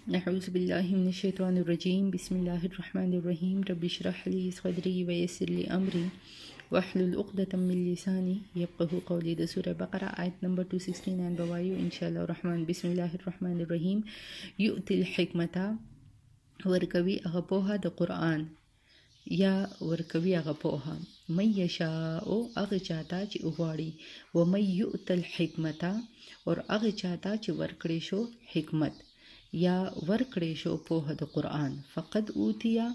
أعوذ بالله من الشيطان الرجيم. بسم الله الرحمن الرحيم. رب اشرح لي صدري ويسر لي أمري واحلل عقدة من لساني يفقهوا قولي. د سورة بقرة آیت نمبر 269 بوایو ان شاء الله الرحمن. بسم الله الرحمن الرحيم. يؤتي الحکمة ورکوي هغه پوهه د قرآن یا ورکوي هغه پوهه من یشاء هغه چاته چې وغواړي ومن یؤت الحکمة اور هغه چاته چې ورکړي شو حکمت یا ورکړی شو پوهه د قرآن فقد اوتیا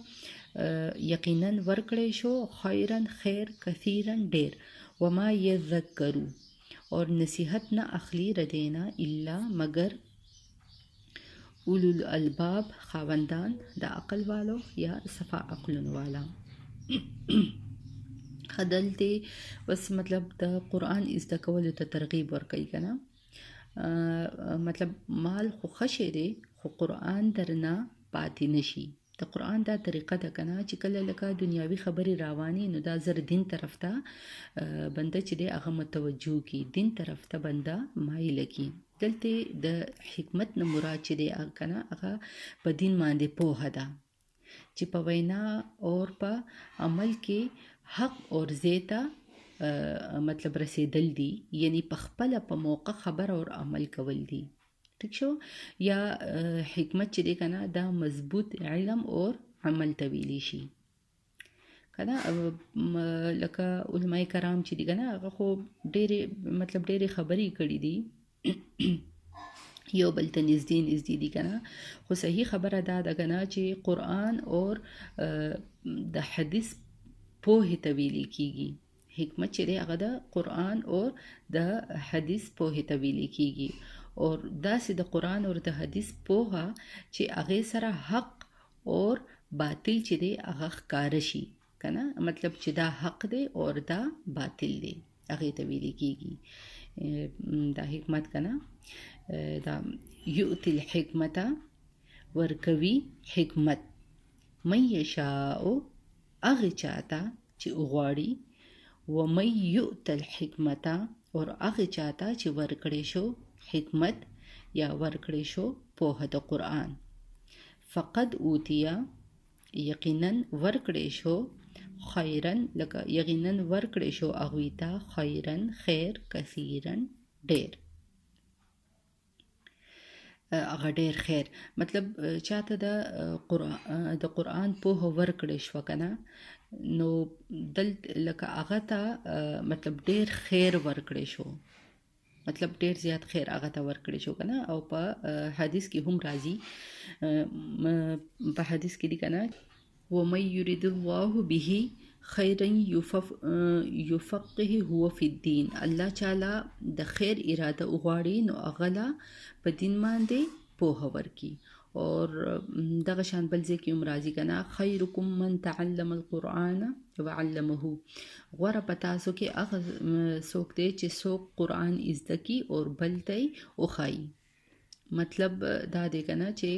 یقینا ورکړی شو خیرن خیر کثیرا ډیر وما یذکرو اور نصیحت نه اخلی ردینا الا مگر اولو الالباب خاوندان د عقل والو یا صفا عقلن والا. خدلته بس مطلب د قرآن زده کولو ته ترغیب ورکوي کنه. مطلب مال خو خشه دی خو قرآن درنا پاتې نشي. د قرآن دا طریقه ده کنه چې کله لکه دنیاوي خبرې رواني نو دا زر دین طرف ته بنده چې دی هغه متوجه کی دین طرف ته بنده مایل کی. دلته د حکمت نه مراد چې دی کنه هغه په دین باندې پوهه ده چې په وینا اور په عمل کې حق اور زیتا مطلب رسیدل دي یعنی په خپل په موقع خبر اور عمل کول دي. ٹھیک شو یا حکمت چې دی کنه دا مضبوط علم اور عمل تویلی شي کنه. لکه علماء کرام چې دی کنه هغه خو ډېرې مطلب ډېرې خبرې کړې دي یو بل ته نږدې دي کنه. خو صحیح خبره دا ده کنه چې قرآن اور د حدیث پوهې تویلی کیږي. حکمت چې دی هغه د قرآن اور د حدیث پوهې تویلی کیږي اور داسې د قرآن اور د حدیث پوهه چې هغه سره حق اور باطل چې دی هغه ښکاره شي کنه. مطلب چې دا حق دی اور دا باطل دی هغه تویلی کیږي. دا حکمت کنه. دا یؤتی الحکمة ورکوي حکمت من یشاء هغه چاته چې وغواړي ومن یؤت الحکمة اور هغه چاته چې ورکړی شو حکمت یا ورکړی شو پوهه د قرآن فقد اوتیا یقینا ورکړی شو خیرن لکه یقینا ورکړی شو هغوی ته خیرن خیر کثیرا ډیر هغه ډیر خیر. مطلب چاته د قرآن پوهه ورکړی شو کنه نو دل لکه هغه ته مطلب ډیر خیر ورکړی شو مطلب ډیر زیات خیر هغه ته ورکړی شو کنه. او په حدیث کې هم راځي په حدیث کې دی کنه ومن یرید الله به خیرا یفقهه هو فی الدین. الله تعالی د خیر اراده وغواړي نو هغه په دین باندې پوهه ورکي. اور دغه شان بل ځای کې هم راځي کنه خیرکم من تعلم القرآن وعلمه. غوره په تاسو کې هغه څوک دی چې څوک قرآن زده کي اور بل ته یې وښایي. مطلب دا دی کنه چې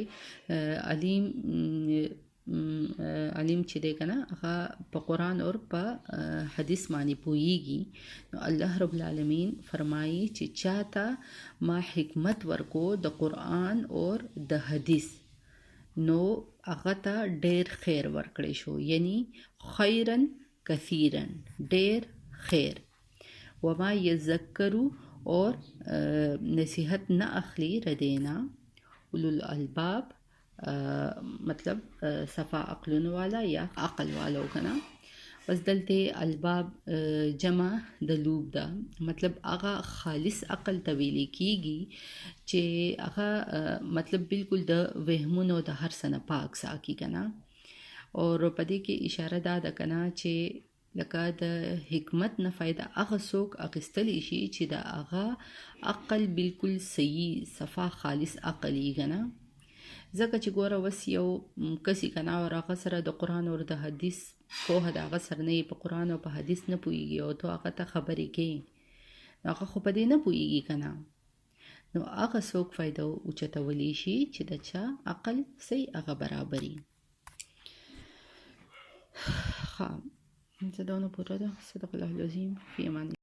علیم چې دی کنه هغه په قرآن اور په حدیث باندې پوهیږي نو الله رب العالمین فرمایي چې چاته ما حکمت ورکو د قرآن اور د حدیث نو هغه ته ډیر خیر ورکړی شو یعنی خیرن کثیرا ډیر خیر. وما یذکرو اور نصیحت نه اخلی ردینا اولو الالباب مطلب صفا عقلن والا یا عقل والو کنا. بس دلته الباب جمع د لوب ده مطلب هغه خالص عقل تویلی کیږي چې هغه مطلب بالکل د وهمونو د هر څه نه پاک ساکي کنا. اور په دې کې اشاره ده کنه چې لکه د حکمت نه فائدہ هغه څوک اخیستلی شي چې د هغه عقل بالکل صحیح صفا خالص عقل یې کنه. ځکه چې ګوره وس یو کسی کنه او هغه سره د قرآن او د حدیث پوهه د هغه سره نه په قرآن او په حدیث نه پوهیږي او تو هغه ته خبرې کوي هغه خو په دې نه پوهیږي کنه. نو هغه څوک فایده اوچتولی شي چې د چا عقل صحیح هغه برابري. زه دونه پوره ده. صدق الله العظیم. فی امان.